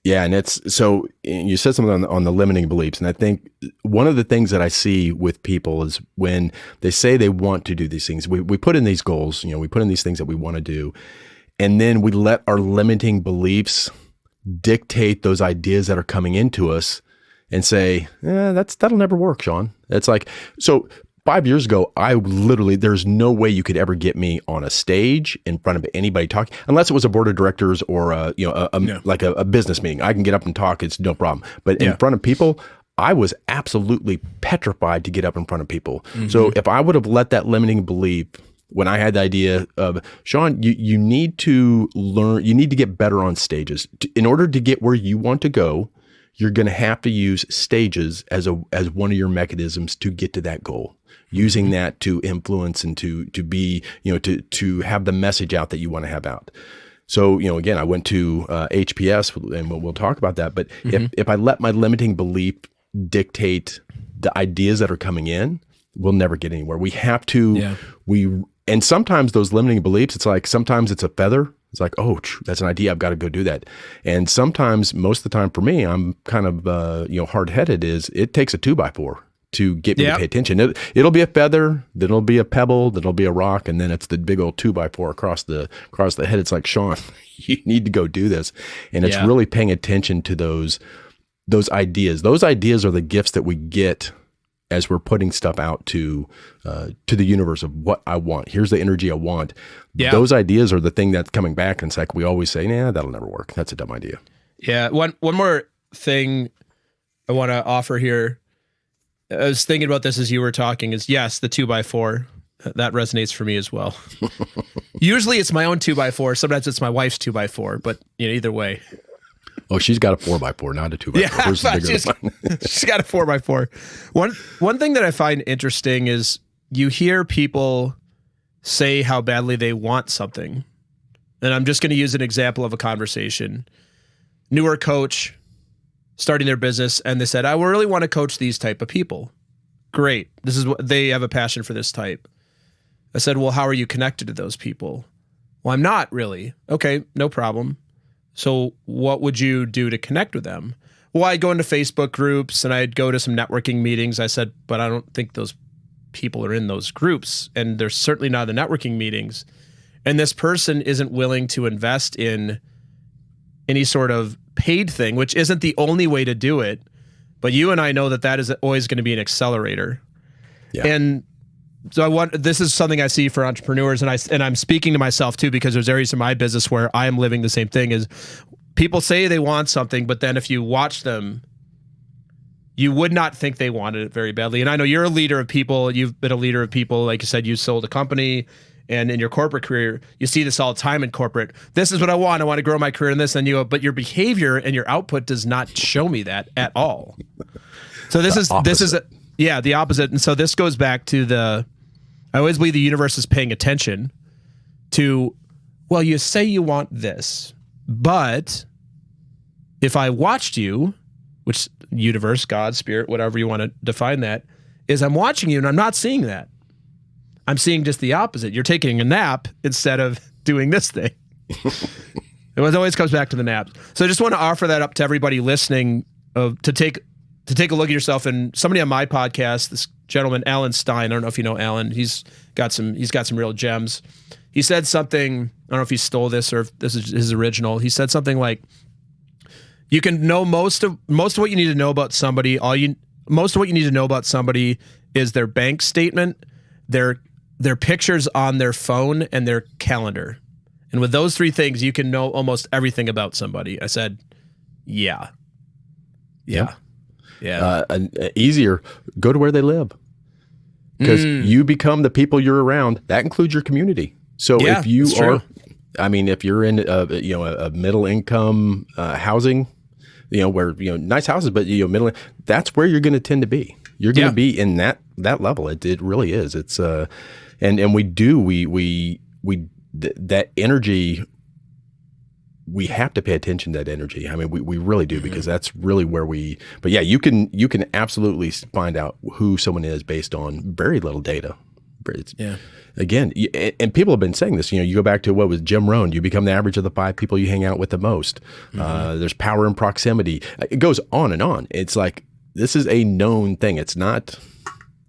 Yeah. And so you said something on the limiting beliefs. And I think one of the things that I see with people is when they say they want to do these things, we put in these goals, we put in these things that we want to do. And then we let our limiting beliefs dictate those ideas that are coming into us and say, that'll never work, Sean. It's like, so 5 years ago, there's no way you could ever get me on a stage in front of anybody talking, unless it was a board of directors or like a business meeting. I can get up and talk. It's no problem. But in front of people, I was absolutely petrified to get up in front of people. Mm-hmm. So if I would have let that limiting belief, when I had the idea of, Sean, you need to learn, you need to get better on stages. In order to get where you want to go, you're going to have to use stages as one of your mechanisms to get to that goal. Using that to influence and to be, to have the message out that you want to have out. So, again, I went to HPS, and we'll talk about that. But if I let my limiting belief dictate the ideas that are coming in, we'll never get anywhere. We have to, and sometimes those limiting beliefs, it's like, sometimes it's a feather. It's like, oh, that's an idea. I've got to go do that. And sometimes, most of the time for me, I'm kind of, hard-headed, is it takes a 2x4 to get me to pay attention. It'll be a feather, then it'll be a pebble, then it'll be a rock, and then it's the big old 2x4 across the head. It's like, Sean, you need to go do this. And it's really paying attention to those ideas. Those ideas are the gifts that we get as we're putting stuff out to the universe of what I want. Here's the energy I want. Yeah. Those ideas are the thing that's coming back. And it's like, we always say, that'll never work. That's a dumb idea. Yeah. One more thing I want to offer here. I was thinking about this as you were talking, is yes, the 2x4, that resonates for me as well. Usually it's my own 2x4. Sometimes it's my wife's 2x4, but either way. Oh, she's got a 4x4, not a 2x4. Yeah, she's got a 4x4. One thing that I find interesting is you hear people say how badly they want something. And I'm just going to use an example of a conversation. Newer coach starting their business, and they said, I really want to coach these type of people. Great. This is what they have, a passion for this type. I said, well, how are you connected to those people? Well, I'm not really. Okay, no problem. So what would you do to connect with them? Well, I'd go into Facebook groups and I'd go to some networking meetings. I said, but I don't think those people are in those groups, and they're certainly not in the networking meetings. And this person isn't willing to invest in any sort of paid thing, which isn't the only way to do it. But you and I know that is always going to be an accelerator. Yeah. And so this is something I see for entrepreneurs, and I'm speaking to myself too, because there's areas in my business where I am living the same thing. Is people say they want something, but then if you watch them, you would not think they wanted it very badly. And I know you're a leader of people. You've been a leader of people. Like you said, you sold a company. And in your corporate career, you see this all the time in corporate. This is what I want. I want to grow my career in this. And but your behavior and your output does not show me that at all. So this is the opposite. And so this goes back to I always believe the universe is paying attention to, well, you say you want this, but if I watched you, which universe, God, spirit, whatever you want to define that, is I'm watching you and I'm not seeing that. I'm seeing just the opposite. You're taking a nap instead of doing this thing. It always comes back to the naps. So I just want to offer that up to everybody listening to take a look at yourself. And somebody on my podcast, this gentleman, Alan Stein, I don't know if you know Alan, he's got some real gems. He said something, I don't know if he stole this or if this is his original. He said something like, you can know most of what you need to know about somebody. Most of what you need to know about somebody is their bank statement, their pictures on their phone, and their calendar. And with those three things, you can know almost everything about somebody. I said, yeah. Easier, go to where they live. Because you become the people you're around. That includes your community. So if you are, if you're in a middle income housing, where, nice houses, but middle, that's where you're going to tend to be. You're going to be in that level. It really is. It's and we that energy, we have to pay attention to that energy. I mean, we really do, because that's really where but yeah, you can absolutely find out who someone is based on very little data. Yeah. Again, and people have been saying this. You go back to what was Jim Rohn. You become the average of the 5 people you hang out with the most. There's power in proximity. It goes on and on. It's like this is a known thing. It's not.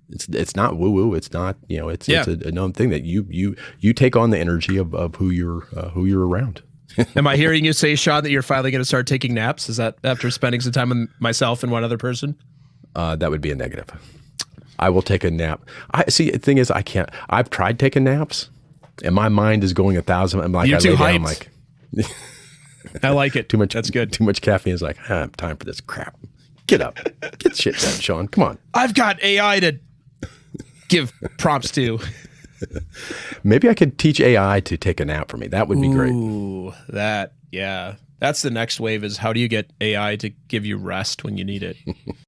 It's not woo woo. It's not. It's a known thing that you take on the energy of who you're around. Am I hearing you say, Sean, that you're finally going to start taking naps? Is that after spending some time with myself and one other person? That would be a negative. I will take a nap. The thing is, I can't. I've tried taking naps, and my mind is going 1,000. I'm like, You're too hyped. I'm like, I like it. too much. That's good. Too much caffeine is like, I have time for this crap. Get up, get shit done, Sean. Come on. I've got AI to give prompts to. Maybe I could teach AI to take a nap for me. That would be great. Ooh, that's the next wave. Is how do you get AI to give you rest when you need it?